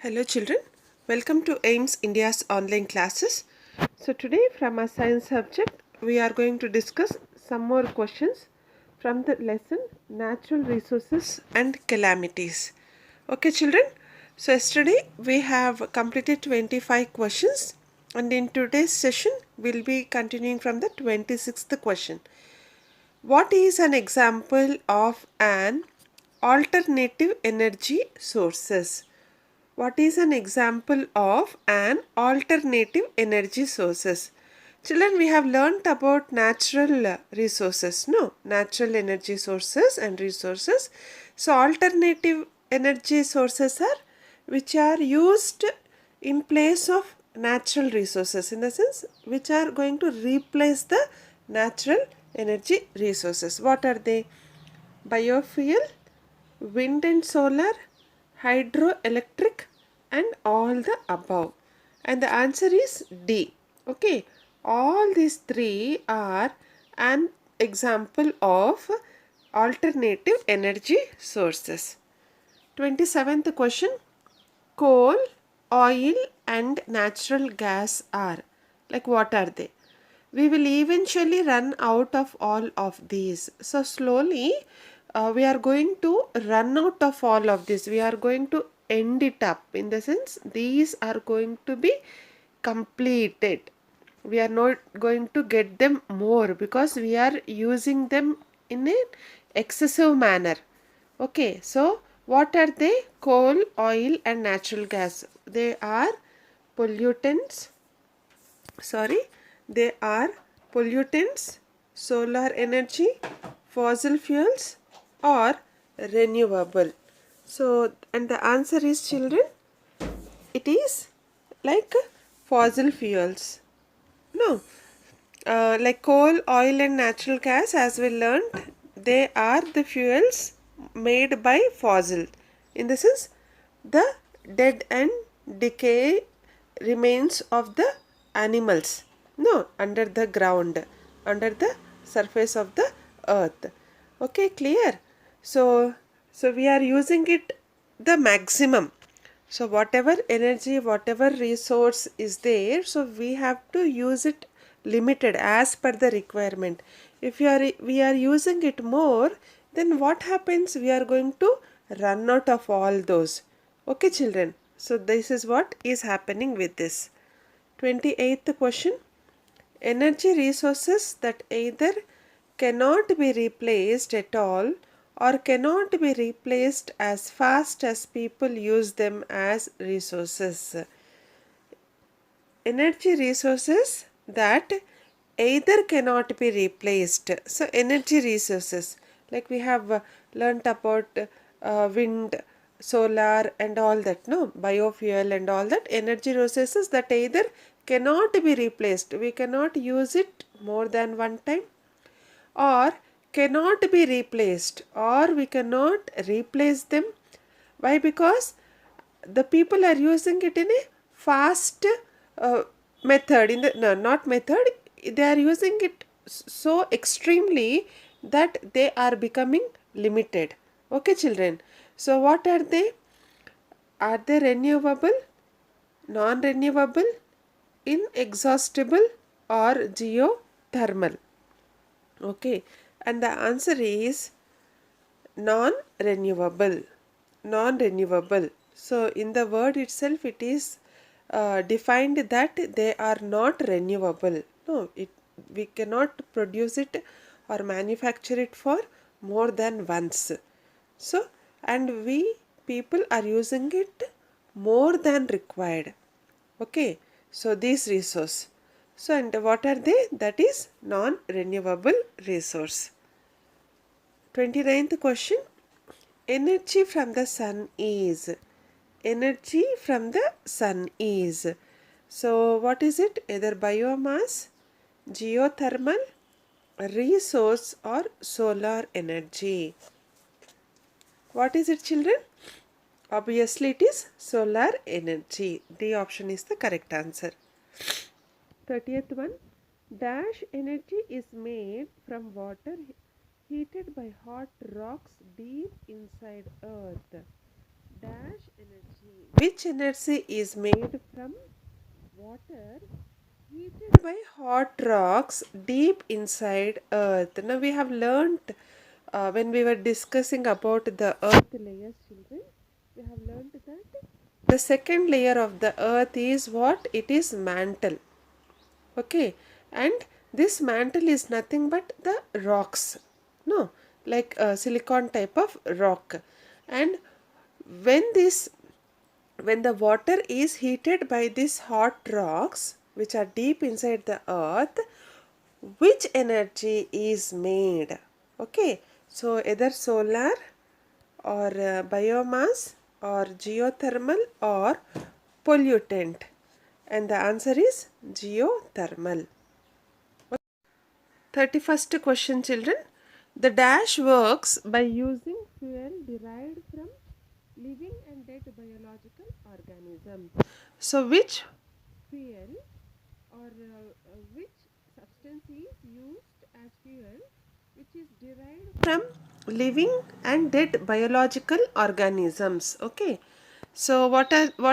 Hello children, welcome to AIMS India's online classes. So today from our science subject we are going to discuss some more questions from the lesson Natural Resources and Calamities. Okay children, so yesterday we have completed 25 questions and in today's session we will be continuing from the 26th question. What is an example of an alternative energy sources? What is an example of an alternative energy sources? Children, we have learnt about natural resources, no? Natural energy sources and resources. So, alternative energy sources are which are used in place of natural resources, in the sense which are going to replace the natural energy resources. What are they? Biofuel, wind and solar, hydroelectric, and all the above. And the answer is D. Okay, all these three are an example of alternative energy sources. 27th question. Coal, oil, and natural gas are, like, what are they? We will eventually run out of all of these. So slowly we are going to run out of all of this. We are going to end it up, in the sense these are going to be completed. We are not going to get them more because we are using them in an excessive manner. Okay, so what are they? Coal, oil, and natural gas. They are pollutants. They are pollutants, solar energy, fossil fuels, or renewable. So, and the answer is, children, it is like fossil fuels. No, like coal, oil, and natural gas, as we learned, they are the fuels made by fossil. In the sense, the dead and decay remains of the animals, no, under the ground, under the surface of the earth. Okay, clear? So we are using it the maximum. So whatever energy, whatever resource is there, so we have to use it limited as per the requirement. If we are using it more, then what happens? We are going to run out of all those. Okay children, so this is what is happening with this. 28th question. Energy resources that either cannot be replaced at all or cannot be replaced as fast as people use them as resources. Energy resources that either cannot be replaced. So energy resources, like we have learnt about wind, solar, and all that, no, biofuel and all that. Energy resources that either cannot be replaced, we cannot use it more than one time, or cannot be replaced, or we cannot replace them. Why? Because the people are using it in a fast method, in the, no, not method, they are using it so extremely that they are becoming limited. Okay children, so what are they? Are they renewable, non-renewable, inexhaustible, or geothermal? Okay, and the answer is non-renewable. Non-renewable. So in the word itself it is defined that they are not renewable. No, we cannot produce it or manufacture it for more than once. So, and we people are using it more than required. Okay, so these resource. So, and what are they? That is non-renewable resource. 29th question. Energy from the sun is. Energy from the sun is. So, what is it? Either biomass, geothermal, resource, or solar energy. What is it, children? Obviously, it is solar energy. The option is the correct answer. 30th one. Dash energy is made from water heated by hot rocks deep inside earth. dash energy. Which energy is made from water heated by hot rocks deep inside earth? Now we have learnt when we were discussing about the earth layers, children, we have learnt that the second layer of the earth is what? It is mantle. Okay, and this mantle is nothing but the rocks, no, like a silicon type of rock. And when this when the water is heated by these hot rocks which are deep inside the earth, which energy is made? Okay, so either solar or biomass or geothermal or pollutant, and the answer is geothermal. 31st question, children. The dash works by using fuel derived from living and dead biological organisms. So which fuel or which substance is used as fuel which is derived from living and dead biological organisms? Okay, so what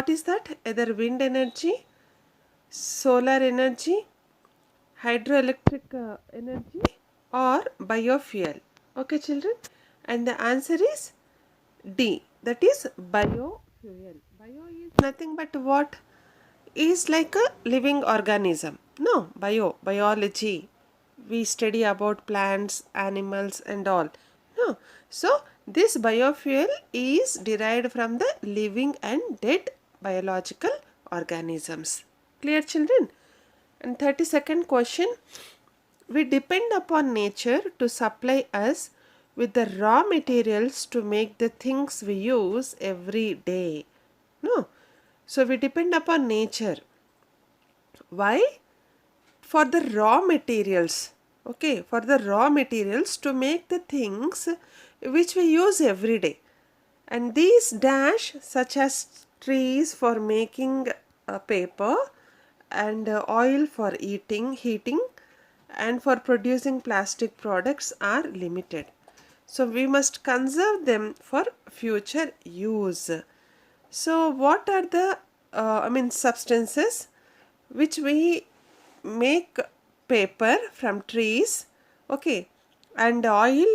is that? Either wind energy, solar energy, hydroelectric energy, or biofuel. Okay, children, and the answer is D, that is biofuel. Bio is nothing but what? Is like a living organism. No, biology. We study about plants, animals and all. No. So this biofuel is derived from the living and dead biological organisms. Clear, children? And 32nd question. We depend upon nature to supply us with the raw materials to make the things we use every day. No. So we depend upon nature. Why? For the raw materials. Okay, for the raw materials to make the things which we use every day. And these dash such as trees for making paper and oil for heating and for producing plastic products are limited. So we must conserve them for future use. So what are the substances which we make paper from trees, okay, and oil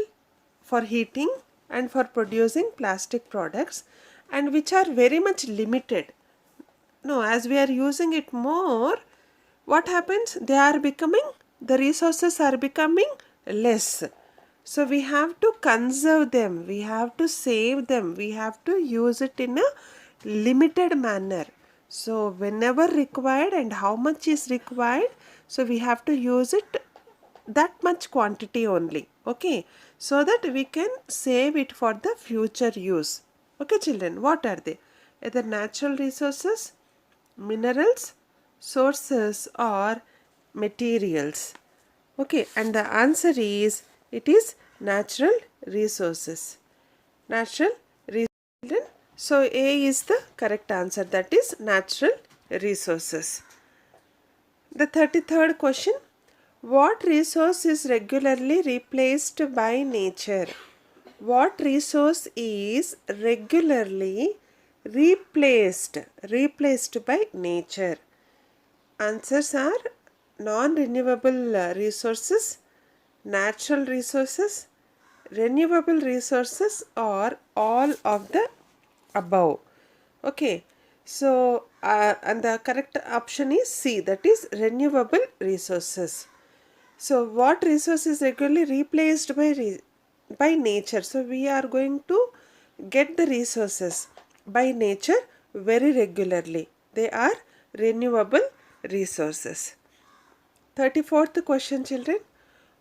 for heating and for producing plastic products, and which are very much limited? No, as we are using it more, what happens? The resources are becoming less. So we have to conserve them, we have to save them, we have to use it in a limited manner. So whenever required and how much is required, so we have to use it that much quantity only. Okay, so that we can save it for the future use. Okay, children, what are they? Either natural resources, minerals, sources, or materials. Okay, and the answer is, it is natural resources. Natural resources. So A is the correct answer, that is natural resources. The 33rd question. What resource is regularly replaced by nature? What resource is regularly replaced by nature? Answers are non-renewable resources, natural resources, renewable resources, or all of the above. Okay, so and the correct option is C, that is renewable resources. So what resource is regularly replaced by nature? So we are going to get the resources by nature very regularly. They are renewable resources. 34th question, children.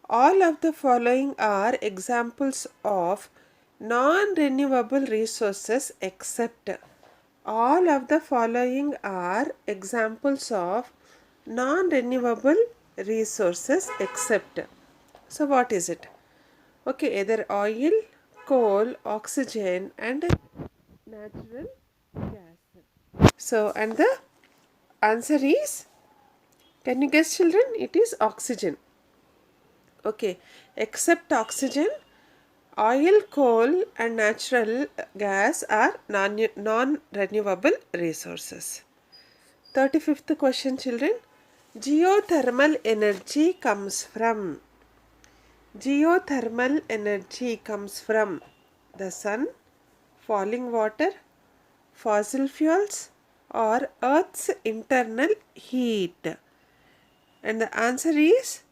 All of the following are examples of non-renewable resources except. All of the following are examples of non-renewable resources except. So what is it? Okay, either oil, coal, oxygen and natural gas. So and the answer is, can you guess, children? It is oxygen. Okay, except oxygen, Oil, coal and natural gas are non-renewable resources. 35th question, children. Geothermal energy comes from. Geothermal energy comes from the sun, falling water, fossil fuels or Earth's internal heat. And the answer is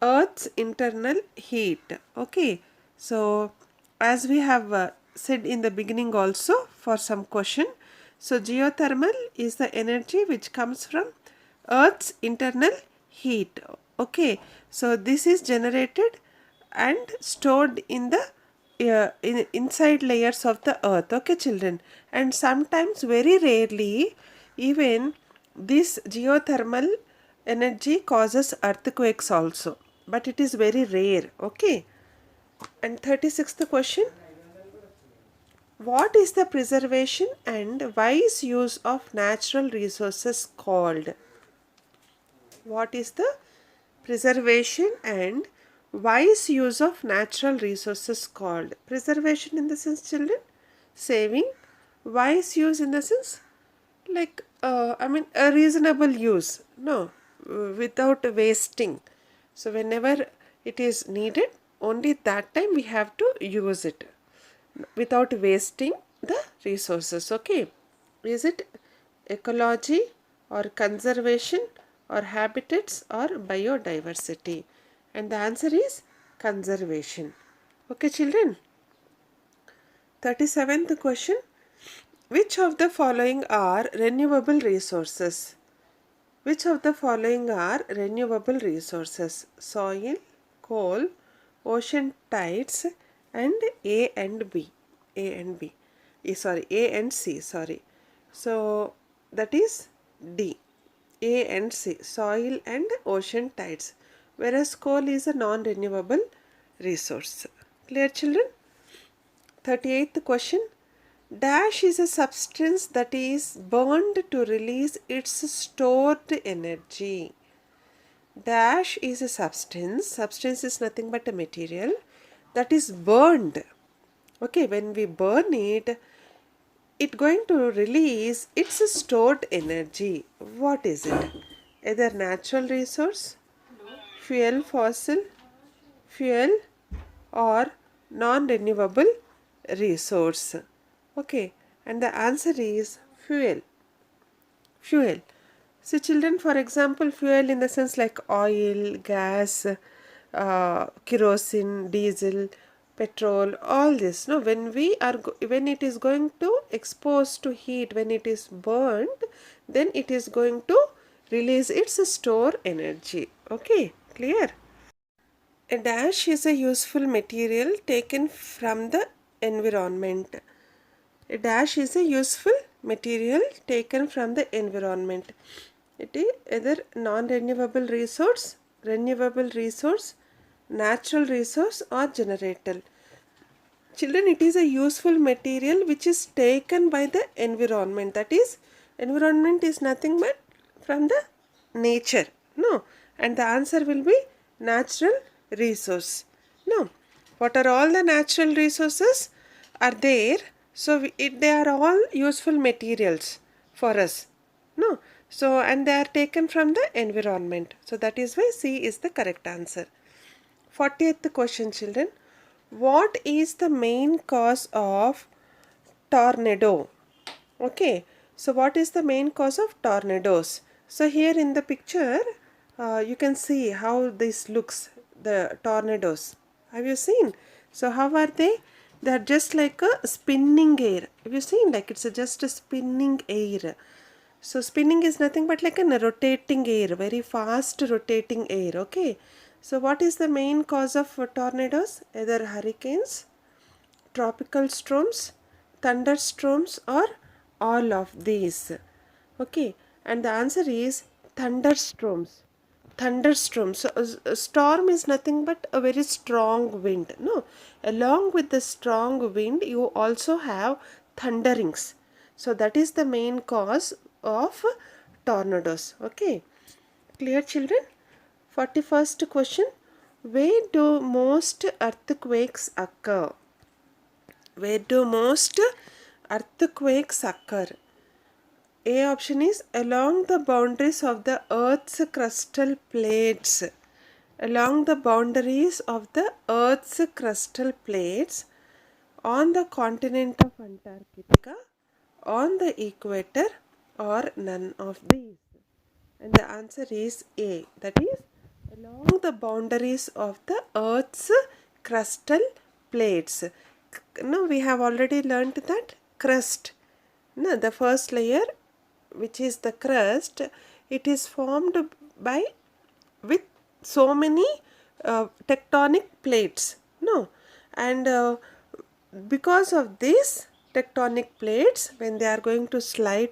Earth's internal heat. Okay. So as we have said in the beginning also for some question. So geothermal is the energy which comes from Earth's internal heat. Okay. So this is generated and stored in the inside layers of the earth. Okay, children. And sometimes, very rarely, even this geothermal energy causes earthquakes also, but it is very rare. Okay. And 36th question. What is the preservation and wise use of natural resources called? What is the preservation and wise use of natural resources called? Preservation in the sense, children, saving. Wise use in the sense, like a reasonable use. No, without wasting. So whenever it is needed, only that time we have to use it without wasting the resources. Okay. Is it ecology or conservation or habitats or biodiversity? And the answer is conservation. Okay, children. 37th question. Which of the following are renewable resources? Which of the following are renewable resources? Soil, coal, ocean tides and A and B. A and B. Sorry, A and C. Sorry. So that is D. A and C. Soil and ocean tides. Whereas coal is a non-renewable resource. Clear, children? 38th question. Dash is a substance that is burned to release its stored energy. Dash is a substance. Substance is nothing but a material that is burned. Okay, when we burn it, it's going to release its stored energy. What is it? Either natural resource, fuel, fossil, fuel or non-renewable resource. Okay, and the answer is fuel. Fuel. So children, for example, fuel in the sense like oil, gas, kerosene, diesel, petrol, all this. No, when it is going to expose to heat, when it is burned, then it is going to release its store energy. Okay, clear? A dash is a useful material taken from the environment. A dash is a useful material taken from the environment. It is either non-renewable resource, renewable resource, natural resource or generated. Children, it is a useful material which is taken by the environment. That is, environment is nothing but from the nature. No. And the answer will be natural resource. No. What are all the natural resources are there? So they are all useful materials for us. No. So, and they are taken from the environment. So that is why C is the correct answer. 40th question, children. What is the main cause of tornado? Okay. So what is the main cause of tornadoes? So here in the picture, you can see how this looks, the tornadoes. Have you seen? So how are they? They are just like a spinning air. Have you seen? Like it's just a spinning air. So spinning is nothing but like a rotating air, very fast rotating air. Okay. So what is the main cause of tornadoes? Either hurricanes, tropical storms, thunderstorms or all of these. Okay. And the answer is thunderstorms. Thunderstorms. So a storm is nothing but a very strong wind. No. Along with the strong wind, you also have thunderings. So that is the main cause of tornadoes. Okay. Clear, children? 41st question. Where do most earthquakes occur? Where do most earthquakes occur? A option is along the boundaries of the Earth's crustal plates. Along the boundaries of the Earth's crustal plates, on the continent of Antarctica, on the equator, or none of these. And the answer is A, that is along the boundaries of the Earth's crustal plates. No, we have already learnt that crust. No, the first layer, which is the crust, it is formed by with so many tectonic plates. No, and because of these tectonic plates, when they are going to slide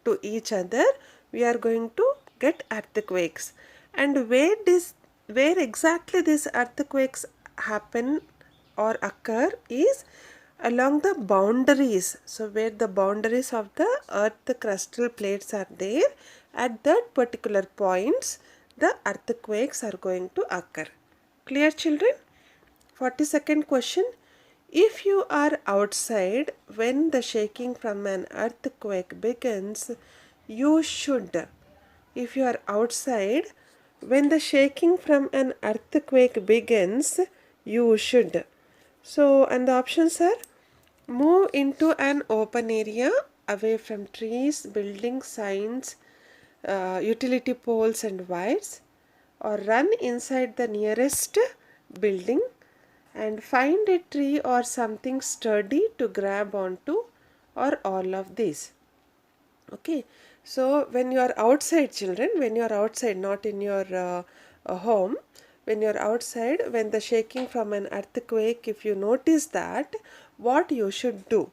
to each other, we are going to get earthquakes. And where exactly these earthquakes happen or occur is along the boundaries. So where the boundaries of the earth crustal plates are there, at that particular points the earthquakes are going to occur. Clear, children? 42nd question. If you are outside when the shaking from an earthquake begins, you should. If you are outside when the shaking from an earthquake begins, you should. So, and the options are move into an open area away from trees, buildings, signs, utility poles and wires, or run inside the nearest building and find a tree or something sturdy to grab onto, or all of these. Okay, so when you are outside, children, when you are outside, not in your home, when you are outside, when the shaking from an earthquake, if you notice that, what you should do?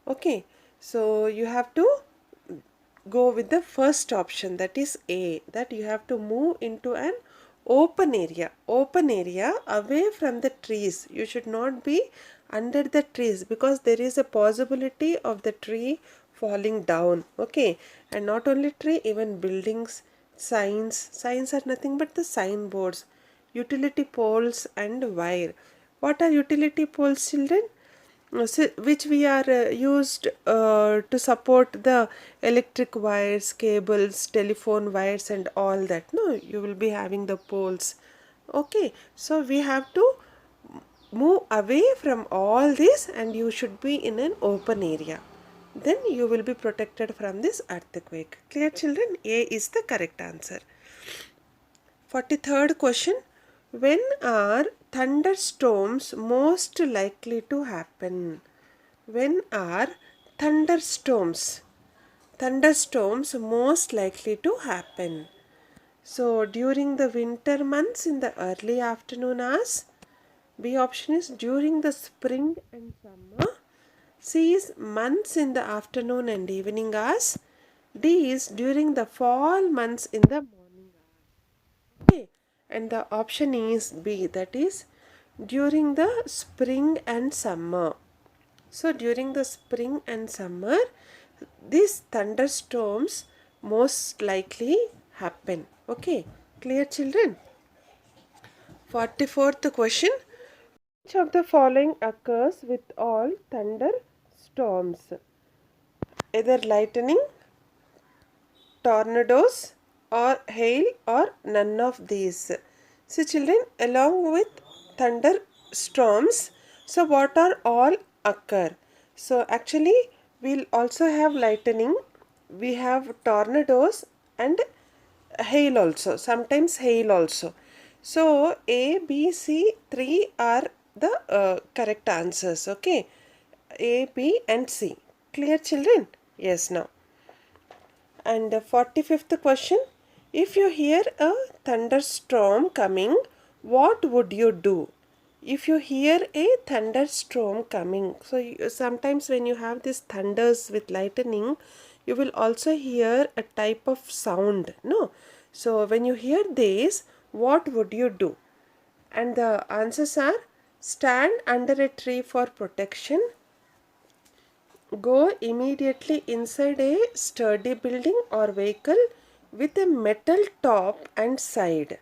Okay, so you have to go with the first option, that is A, that you have to move into an open area away from the trees. You should not be under the trees because there is a possibility of the tree falling down. Okay, and not only tree, even buildings, signs are nothing but the signboards, utility poles and wire. What are utility poles, children? Which we are used to support the electric wires, cables, telephone wires and all that. No, you will be having the poles. Okay, so we have to move away from all this and you should be in an open area. Then you will be protected from this earthquake. Clear, children? A is the correct answer. 43rd question. When are thunderstorms most likely to happen? When are thunderstorms most likely to happen? So during the winter months in the early afternoon hours. B option is during the spring and summer. C is months in the afternoon and evening hours. D is during the fall months in the morning hours. Okay, and the option is B, that is during the spring and summer. So during the spring and summer, these thunderstorms most likely happen. Okay, clear, children? 44th question. Which of the following occurs with all thunderstorms? Either lightning, tornadoes, or hail, or none of these. So children, along with thunderstorms, so what are all occur? So actually we'll also have lightning, we have tornadoes and hail also, sometimes hail also. So A, B, C, 3 are the correct answers. Okay, A, B and C. Clear, children? Yes, now. And the 45th question. If you hear a thunderstorm coming, what would you do? If you hear a thunderstorm coming, so sometimes when you have this thunders with lightning, you will also hear a type of sound. No? So when you hear this, what would you do? And the answers are stand under a tree for protection, go immediately inside a sturdy building or vehicle with a metal top and side,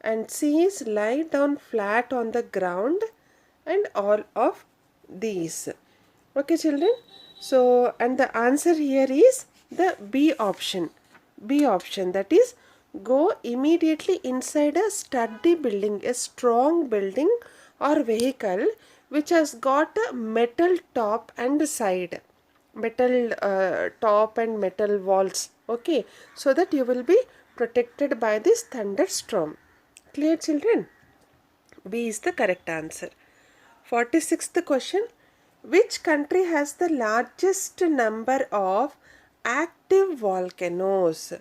and C is lie down flat on the ground, and all of these. Okay children, so and the answer here is the B option. B option, that is, go immediately inside a sturdy building, a strong building or vehicle which has got a metal top and side, metal top and metal walls, okay, so that you will be protected by this thunderstorm. Clear children? B is the correct answer. 46th question. Which country has the largest number of active volcanoes?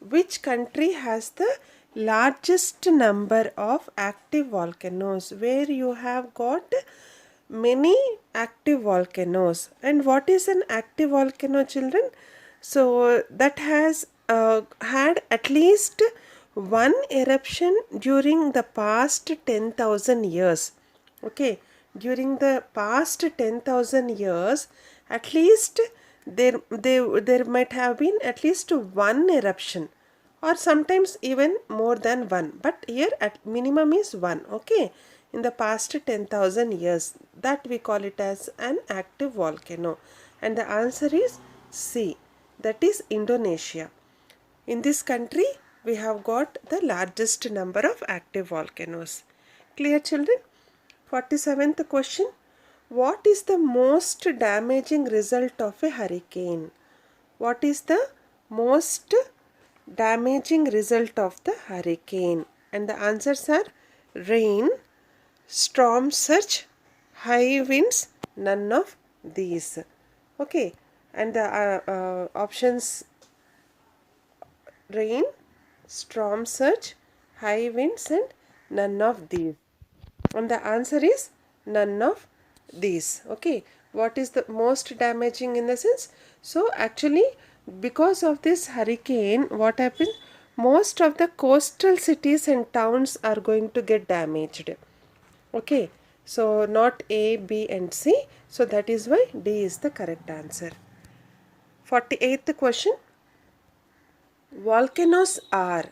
Which country has the largest number of active volcanoes? Where you have got many active volcanoes. And what is an active volcano, children? So that has had at least one eruption during the past 10,000 years. Okay, during the past 10,000 years, at least there might have been at least one eruption, or sometimes even more than one, but here at minimum is one. Okay, in the past 10,000 years, that we call it as an active volcano, and the answer is C, that is Indonesia. In this country we have got the largest number of active volcanoes. Clear children? 47th question. What is the most damaging result of a hurricane? What is the most damaging result of the hurricane? And the answers are rain, storm surge, high winds, none of these. Okay, and the options: rain, storm surge, high winds, and none of these. And the answer is none of these. Okay, what is the most damaging in the sense? So actually, because of this hurricane, what happens? Most of the coastal cities and towns are going to get damaged. Okay, so not A, B and C. So that is why D is the correct answer. 48th question. Volcanoes are,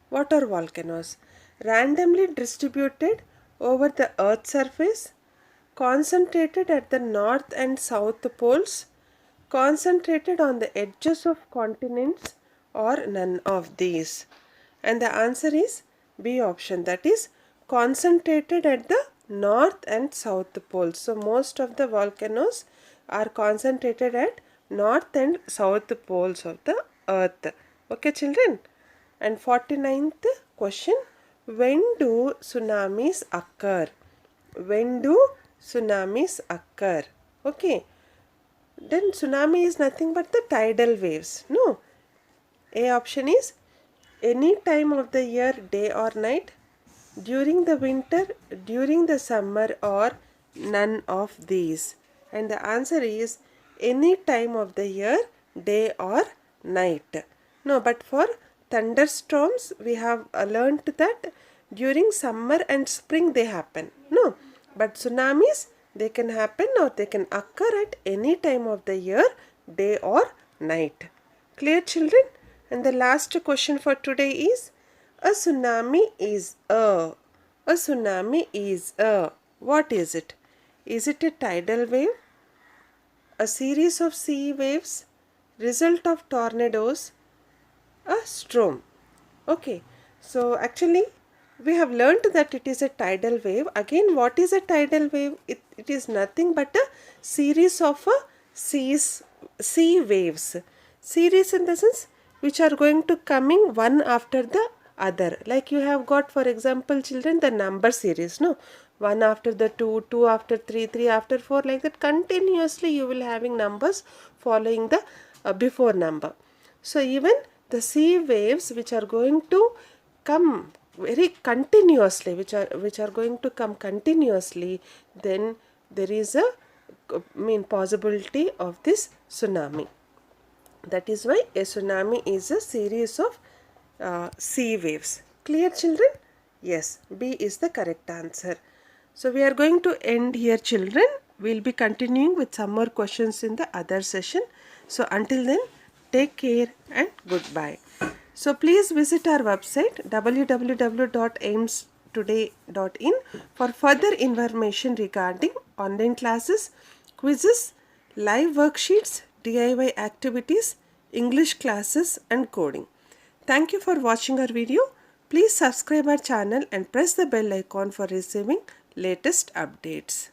what are volcanoes? Randomly distributed over the earth's surface, concentrated at the north and south poles, concentrated on the edges of continents, or none of these. And the answer is B option, that is concentrated at the north and south poles. So most of the volcanoes are concentrated at north and south poles of the earth. Okay children? And 49th question. When do tsunamis occur? When do tsunamis occur? Okay. Then tsunami is nothing but the tidal waves. No. A option is any time of the year, day or night, during the winter, during the summer, or none of these. And the answer is any time of the year, day or night. No, but for thunderstorms, we have learnt that during summer and spring they happen. No, but tsunamis, they can happen or they can occur at any time of the year, day or night. Clear children? And the last question for today is, a tsunami is a tsunami is a, what is it? Is it a tidal wave? A series of sea waves? Result of tornadoes? A storm? Okay, so actually we have learnt that it is a tidal wave. Again, what is a tidal wave? It is nothing but a series of sea waves. Series in the sense which are going to coming one after the other. Like you have got, for example, children, the number series. No, one after the two, two after three, three after four, like that. Continuously you will having numbers following the before number. So even the sea waves which are going to come very continuously, which are going to come continuously, then there is a possibility of this tsunami. That is why a tsunami is a series of sea waves. Clear children? Yes, B is the correct answer. So we are going to end here children. We will be continuing with some more questions in the other session. So until then, take care and goodbye. So please visit our website www.aimstoday.in for further information regarding online classes, quizzes, live worksheets, DIY activities, English classes and coding. Thank you for watching our video. Please subscribe our channel and press the bell icon for receiving latest updates.